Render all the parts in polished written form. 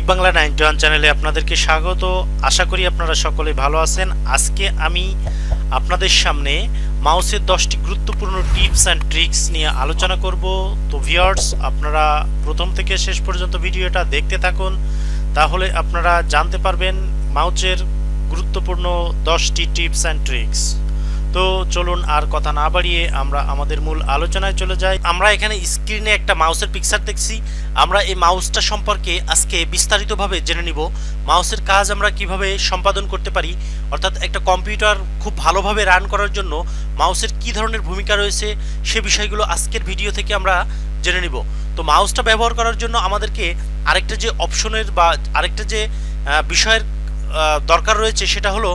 Take Bangla 91 চ্যানেলে আপনাদেরকে স্বাগত। আশা করি আপনারা সকলে ভালো আছেন। আজকে আমি আপনাদের সামনে মাউসের 10টি গুরুত্বপূর্ণ টিপস অ্যান্ড ট্রিক্স নিয়ে আলোচনা করব। তো ভিউয়ার্স, আপনারা প্রথম থেকে শেষ পর্যন্ত ভিডিওটা দেখতে থাকুন, তাহলে আপনারা জানতে পারবেন মাউসের গুরুত্বপূর্ণ 10টি টিপস অ্যান্ড ট্রিক্স। তো চলুন আর কথা না বাড়িয়ে আমরা আমাদের মূল আলোচনায় চলে যাই। আমরা এখানে স্ক্রিনে একটা মাউসের পিকচার দেখছি। আমরা এই মাউসটা সম্পর্কে আজকে বিস্তারিতভাবে জেনে নিব। মাউসের কাজ আমরা কিভাবে সম্পাদন করতে পারি, অর্থাৎ একটা কম্পিউটার খুব ভালোভাবে রান করার জন্য মাউসের কি ধরনের ভূমিকা রয়েছে সে বিষয়গুলো আজকের ভিডিও থেকে আমরা জেনে নিব। তো মাউসটা ব্যবহার করার জন্য আমাদেরকে আরেকটা যে অপশনের বা আরেকটা যে বিষয়ের দরকার রয়েছে সেটা হলো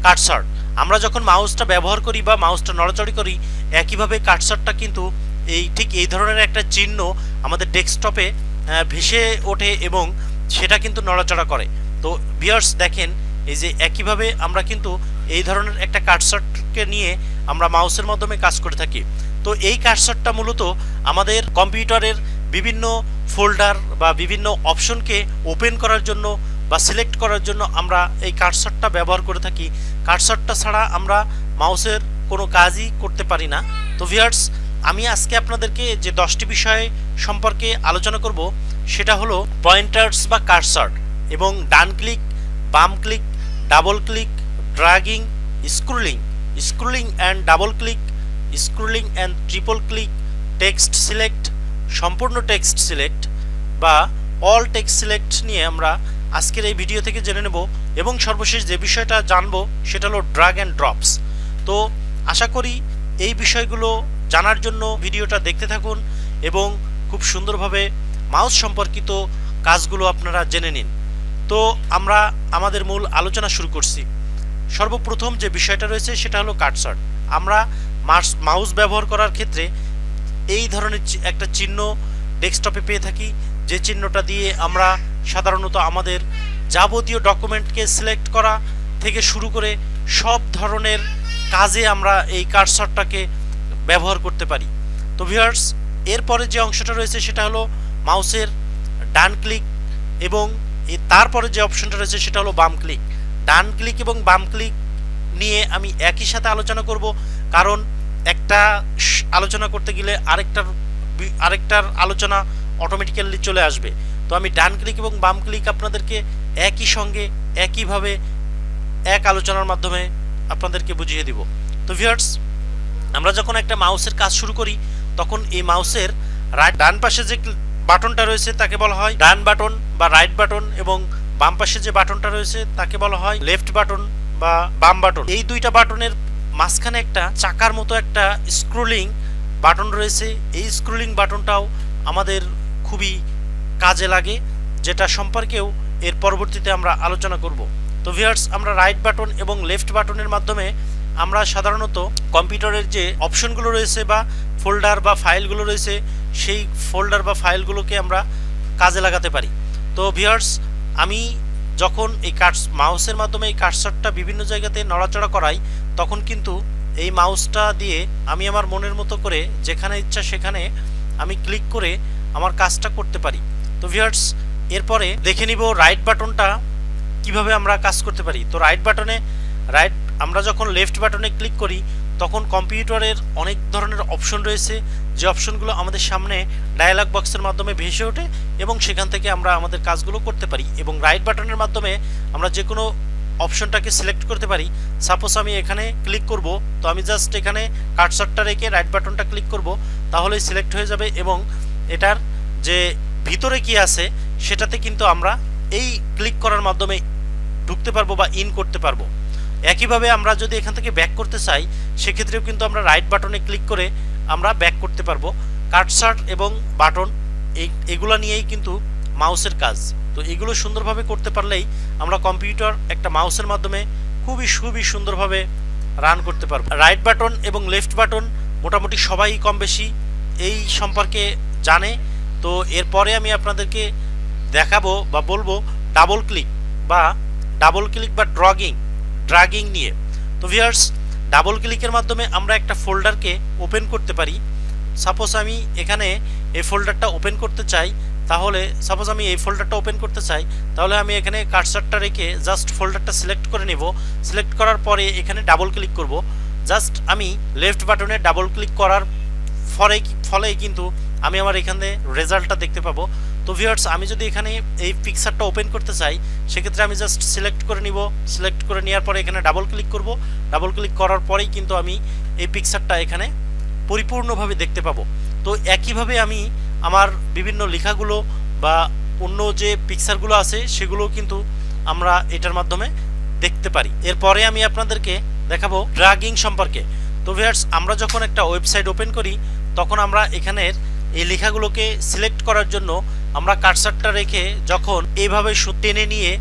কার্সার। আমরা যখন মাউসটা ব্যবহার করি বা মাউসটা নড়াচড়ি করি, একইভাবে কার্সারটা কিন্তু ঠিক এই ধরনের একটা চিহ্ন আমাদের ডেস্কটপে ভেসে ওঠে এবং সেটা কিন্তু নড়াচড়া করে। তো ভিউয়ার্স দেখেন, এই যে একইভাবে আমরা কিন্তু এই ধরনের একটা কার্সারকে নিয়ে আমরা মাউসের মাধ্যমে কাজ করে থাকি। তো এই কার্সারটা মূলত আমাদের কম্পিউটারের বিভিন্ন ফোল্ডার বা বিভিন্ন অপশনকে ওপেন করার জন্য বা সিলেক্ট করার জন্য আমরা এই কার্সারটা ব্যবহার করে থাকি। কার্সারটা ছাড়া আমরা মাউসের কোনো কাজই করতে পারি না। তো ভিউয়ার্স, আমি আজকে আপনাদেরকে যে 10টি বিষয় সম্পর্কে আলোচনা করব সেটা হলো পয়েন্টার্স বা কার্সার এবং ডান ক্লিক, বাম click, double click, dragging, scrolling and double click, scrolling and triple click, text select, সম্পূর্ণ টেক্সট সিলেক্ট বা অল টেক্সট সিলেক্ট নিয়ে আমরা আজকের এই ভিডিও থেকে জেনে নেব। এবং সর্বশেষ যে বিষয়টা জানবো সেটা হলো ড্র্যাগ অ্যান্ড ড্রপস। তো আশা করি এই বিষয়গুলো জানার জন্য ভিডিওটা দেখতে থাকুন এবং খুব সুন্দরভাবে মাউস সম্পর্কিত কাজগুলো আপনারা জেনে নিন। তো আমরা আমাদের মূল আলোচনা শুরু করছি। সর্বপ্রথম যে বিষয়টা রয়েছে সেটা হলো কার্সার। আমরা মাউস ব্যবহার করার ক্ষেত্রে এই ধরনের একটা চিহ্ন ডেস্কটপে পেয়ে থাকি, যে চিহ্নটা দিয়ে আমরা সাধারণত আমাদের যাবতীয় ডকুমেন্টকে সিলেক্ট করা থেকে শুরু করে সব ধরনের কাজে আমরা এই কার্সারটাকে ব্যবহার করতে পারি। তো ভিউয়ার্স, এরপরে যে অংশটা রয়েছে সেটা হলো মাউসের ডান ক্লিক এবং তারপরে যে অপশনটা রয়েছে সেটা হলো বাম ক্লিক। ডান ক্লিক এবং বাম ক্লিক নিয়ে আমি একই সাথে আলোচনা করব, কারণ একটা আলোচনা করতে গেলে আরেকটার আলোচনা অটোমেটিক্যালি চলে আসবে। তো আমি ডান ক্লিক এবং বাম ক্লিক আপনাদেরকে একই সঙ্গে একইভাবে এক আলোচনার মাধ্যমে আপনাদেরকে বুঝিয়ে দিব। তো ভিউয়ার্স, আমরা যখন একটা মাউসের কাজ শুরু করি তখন এই মাউসের ডান পাশে যে বাটনটা রয়েছে তাকে বলা হয় ডান বাটন বা রাইট বাটন, এবং বাম পাশে যে বাটনটা রয়েছে তাকে বলা হয় লেফট বাটন বা বাম বাটন। এই দুইটা বাটনের মাঝখানে একটা চাকার মতো একটা স্ক্রলিং বাটন রয়েছে। এই স্ক্রলিং বাটনটাও আমাদের খুবই কাজে লাগে, যেটা সম্পর্কেও এর পরবর্তীতে আমরা আলোচনা করব। তো ভিউয়ার্স, আমরা রাইট বাটন এবং লেফট বাটনের মাধ্যমে আমরা সাধারণত কম্পিউটারের যে অপশনগুলো রয়েছে বা ফোল্ডার বা ফাইলগুলো রয়েছে সেই ফোল্ডার বা ফাইলগুলোকে আমরা কাজে লাগাতে পারি। তো ভিউয়ার্স, আমি যখন এই মাউসের মাধ্যমে এই কার্সারটা বিভিন্ন জায়গাতে নড়াচড়া করাই তখন কিন্তু এই মাউসটা দিয়ে আমি আমার মনের মতো করে যেখানে ইচ্ছা সেখানে আমি ক্লিক করে আমার কাজটা করতে পারি। তো ভিউয়ার্স, এরপরে দেখে নিব রাইট বাটনটা কিভাবে আমরা কাজ করতে পারি। তো আমরা যখন লেফট বাটনে ক্লিক করি তখন কম্পিউটারের অনেক ধরনের অপশন রয়েছে, যে অপশনগুলো আমাদের সামনে ডায়ালগ বক্সের মাধ্যমে ভেসে ওঠে এবং সেখান থেকে আমরা আমাদের কাজগুলো করতে পারি। এবং রাইট বাটনের মাধ্যমে আমরা যে কোনো অপশনটাকে সিলেক্ট করতে পারি। সাপোজ আমি এখানে ক্লিক করব, তো আমি জাস্ট এখানে কার্সারটা রেখে রাইট বাটনটা ক্লিক করব, তাহলেই সিলেক্ট হয়ে যাবে এবং এটার যে ভিতরে কি আছে সেটাতে কিন্তু আমরা এই ক্লিক করার মাধ্যমে ঢুকতে পারবো বা ইন করতে পারবো। একইভাবে আমরা যদি এখান থেকে ব্যাক করতে চাই সেক্ষেত্রেও কিন্তু আমরা রাইট বাটনে ক্লিক করে আমরা ব্যাক করতে পারবো। কার্সার এবং বাটন এগুলো নিয়েই কিন্তু মাউসের কাজ। তো এগুলো সুন্দরভাবে করতে পারলেই আমরা কম্পিউটার একটা মাউসের মাধ্যমে খুবই সুন্দরভাবে রান করতে পারবো। রাইট বাটন এবং লেফট বাটন মোটামুটি সবাই কম বেশি এই সম্পর্কে জানে। তো এরপরে আমি আপনাদেরকে দেখাবো বা বলবো ডাবল ক্লিক বা ড্র্যাগিং নিয়ে। তো ভিউয়ার্স, ডাবল ক্লিকের মাধ্যমে আমরা একটা ফোল্ডারকে ওপেন করতে পারি। সাপোজ আমি এখানে এই ফোল্ডারটা ওপেন করতে চাই, তাহলে সাপোজ আমি এই ফোল্ডারটা ওপেন করতে চাই, তাহলে আমি এখানে কার্সারটা রেখে জাস্ট ফোল্ডারটা সিলেক্ট করে নিব। সিলেক্ট করার পরে এখানে ডাবল ক্লিক করব। জাস্ট আমি লেফট বাটনে ডাবল ক্লিক করার ফলেই কিন্তু আমি আমার এখানে রেজাল্টটা দেখতে পাবো। তো ভিউয়ার্স, আমি যদি এখানে এই পিকচারটা ওপেন করতে চাই, সেক্ষেত্রে আমি জাস্ট সিলেক্ট করে নিব। সিলেক্ট করে নেওয়ার পরে এখানে ডাবল ক্লিক করব। ডাবল ক্লিক করার পরেই কিন্তু আমি এই পিকচারটা এখানে পরিপূর্ণভাবে দেখতে পাবো। তো একইভাবে আমি আমার বিভিন্ন লেখাগুলো বা অন্য যে পিকচারগুলো আছে সেগুলো কিন্তু আমরা এটার মাধ্যমে দেখতে পারি। এরপরে আমি আপনাদেরকে দেখাবো ড্র্যাগিং সম্পর্কে। তো ভিউয়ার্স, আমরা যখন একটা ওয়েবসাইট ওপেন করি তখন আমরা এখানের এই লেখাগুলোকে সিলেক্ট করার জন্য আমরা কার্সারটা রেখে যখন এইভাবে টেনে নিয়ে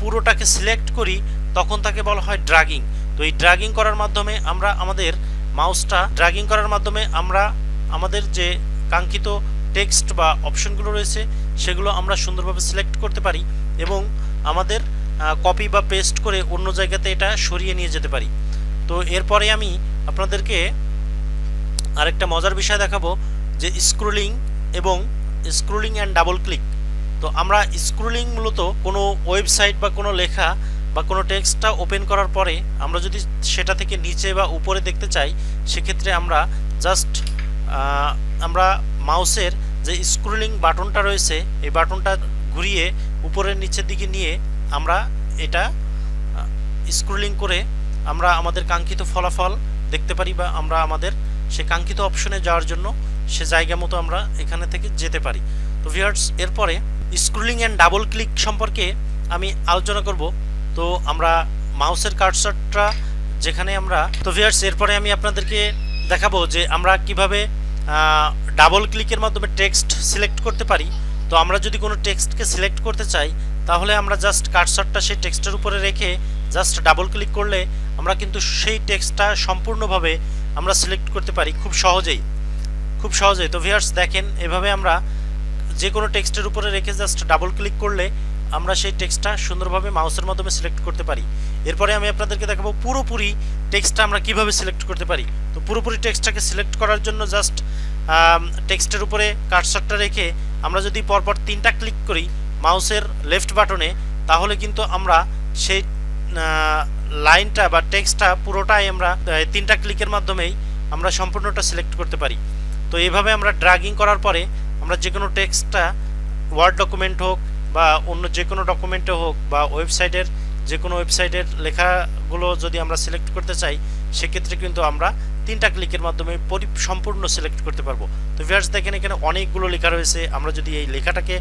পুরোটাকে সিলেক্ট করি তখন তাকে বলা হয় ড্র্যাগিং। তো এই ড্র্যাগিং করার মাধ্যমে আমরা আমাদের মাউসটা ড্র্যাগিং করার মাধ্যমে আমরা আমাদের যে কাঙ্ক্ষিত টেক্সট বা অপশনগুলো রয়েছে সেগুলো আমরা সুন্দরভাবে সিলেক্ট করতে পারি এবং আমাদের কপি বা পেস্ট করে অন্য জায়গাতে এটা সরিয়ে নিয়ে যেতে পারি। তো এরপরে আমি আপনাদেরকে আরেকটা মজার বিষয় দেখাবো যে স্ক্রলিং এবং স্ক্রলিং অ্যান্ড ডাবল ক্লিক। তো আমরা স্ক্রলিং মূলত কোনো ওয়েবসাইট বা কোনো লেখা বা কোনো টেক্সটটা ওপেন করার পরে আমরা যদি সেটা থেকে নিচে বা উপরে দেখতে চাই, সেক্ষেত্রে আমরা জাস্ট আমরা মাউসের যে স্ক্রলিং বাটনটা রয়েছে এই বাটনটা ঘুরিয়ে উপরের নিচের দিকে নিয়ে আমরা এটা স্ক্রলিং করে আমরা আমাদের কাঙ্ক্ষিত ফলাফল দেখতে পারি বা আমরা আমাদের সে কাঙ্ক্ষিত অপশনে যাওয়ার জন্য সে জায়গা মতো আমরা এখানে থেকে যেতে পারি। তো ভিউয়ার্স, এরপরে স্ক্রলিং অ্যান্ড ডাবল ক্লিক সম্পর্কে আমি আলোচনা করব। তো আমরা মাউসের কার্সারটা যেখানে আমরা তো ভিউয়ার্স, এরপরে আমি আপনাদেরকে দেখাবো যে আমরা কিভাবে ডাবল ক্লিকের মাধ্যমে টেক্সট সিলেক্ট করতে পারি। তো আমরা যদি কোনো টেক্সটকে সিলেক্ট করতে চাই তাহলে আমরা জাস্ট কার্সারটা সেই টেক্সটের উপরে রেখে জাস্ট ডাবল ক্লিক করলে আমরা কিন্তু সেই টেক্সটটা সম্পূর্ণভাবে আমরা সিলেক্ট করতে পারি খুব সহজেই। তো ভিউয়ার্স দেখেন, এভাবে আমরা যে কোনো টেক্সটের উপরে রেখে জাস্ট ডাবল ক্লিক করলে আমরা সেই টেক্সটটা সুন্দরভাবে মাউসের মাধ্যমে সিলেক্ট করতে পারি। এরপরে আমি আপনাদেরকে দেখাবো পুরোপুরি টেক্সটটা আমরা কিভাবে সিলেক্ট করতে পারি। তো পুরোপুরি টেক্সটটাকে সিলেক্ট করার জন্য জাস্ট টেক্সটের উপরে কার্সারটা রেখে আমরা যদি পরপর 3টা ক্লিক করি মাউসের লেফট বাটনে, তাহলে কিন্তু আমরা সেই লাইনটা বা টেক্সটটা পুরোটাই আমরা 3টা ক্লিকের মাধ্যমেই আমরা সম্পূর্ণটা সিলেক্ট করতে পারি। তো এইভাবে আমরা ড্র্যাগিং করার পরে আমরা যে কোনো টেক্সটটা ওয়ার্ড ডকুমেন্ট হোক বা অন্য যে কোনো ডকুমেন্টে হোক বা ওয়েবসাইটের যে কোনো ওয়েবসাইটের লেখাগুলো যদি আমরা সিলেক্ট করতে চাই, সেক্ষেত্রে কিন্তু আমরা 3টা ক্লিকের মাধ্যমে সম্পূর্ণ সিলেক্ট করতে পারবো। তো ভিউয়ার্স দেখেন, এখানে অনেকগুলো লেখা রয়েছে। আমরা যদি এই লেখাটাকে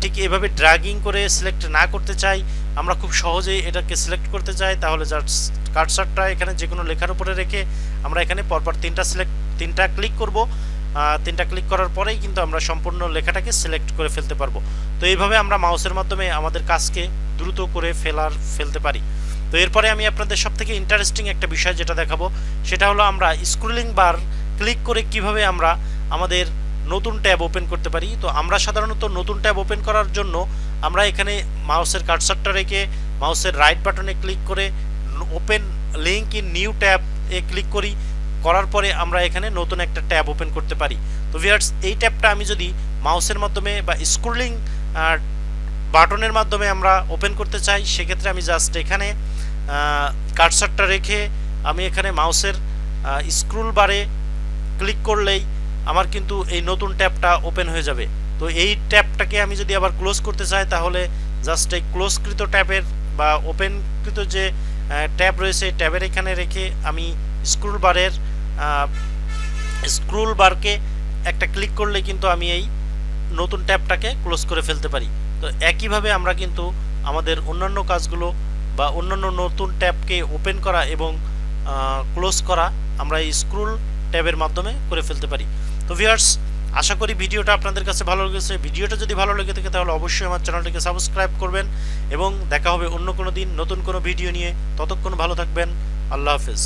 ঠিক এভাবে ড্র্যাগিং করে সিলেক্ট না করতে চাই, আমরা খুব সহজেই এটাকে সিলেক্ট করতে চাই, তাহলে জাস্ট কার্সারটা এখানে যে কোনো লেখার উপরে রেখে আমরা এখানে পরপর 3টা ক্লিক করব। 3টা ক্লিক করার পরেই কিন্তু আমরা সম্পূর্ণ লেখাটাকে সিলেক্ট করে ফেলতে পারবো। তো এইভাবে আমরা মাউসের মাধ্যমে আমাদের কাজকে দ্রুত করে ফেলতে পারি। তো এরপরে আমি আপনাদের সবথেকে ইন্টারেস্টিং একটা বিষয় যেটা দেখাবো, সেটা হলো আমরা স্ক্রলিং বার ক্লিক করে কিভাবে আমরা আমাদের নতুন ট্যাব ওপেন করতে পারি। তো আমরা সাধারণত নতুন ট্যাব ওপেন করার জন্য আমরা এখানে মাউসের কার্সারটা রেখে মাউসের রাইট বাটনে ক্লিক করে open link in new tab A click করার পরে আমরা এখানে নতুন একটা ট্যাব ওপেন করতে পারি। তো ভিউয়ার্স, এই ট্যাবটা আমি যদি মাউসের মাধ্যমে বা স্ক্রলিং বাটনের মাধ্যমে আমরা ওপেন করতে চাই, সেক্ষেত্রে আমি জাস্ট এখানে কার্সারটা রেখে আমি এখানে মাউসের স্ক্রল বারে ক্লিক করলেই আমার কিন্তু এই নতুন ট্যাবটা ওপেন হয়ে যাবে। তো এই ট্যাবটাকে আমি যদি আবার ক্লোজ করতে চাই, তাহলে জাস্ট এই ক্লোজকৃত ট্যাবের বা ওপেনকৃত যে ট্যাব রয়েছে ট্যাবের এখানে রেখে আমি স্ক্রল বারকে একটা ক্লিক করলে কিন্তু আমি এই নতুন ট্যাবটাকে ক্লোজ করে ফেলতে পারি। তো একইভাবে আমরা কিন্তু আমাদের অন্যান্য কাজগুলো বা অন্যান্য নতুন ট্যাবকে ওপেন করা এবং ক্লোজ করা আমরা এই স্ক্রল ট্যাবের মাধ্যমে করে ফেলতে পারি। তো ভিউয়ার্স, আশা করি ভিডিওটা আপনাদের কাছে ভালো লেগেছে। ভিডিওটা যদি ভালো লেগে থাকে তাহলে অবশ্যই আমার চ্যানেলটিকে সাবস্ক্রাইব করবেন এবং দেখা হবে অন্য কোনো দিন নতুন কোনো ভিডিও নিয়ে। ততক্ষণ ভালো থাকবেন। আল্লাহ হাফেজ।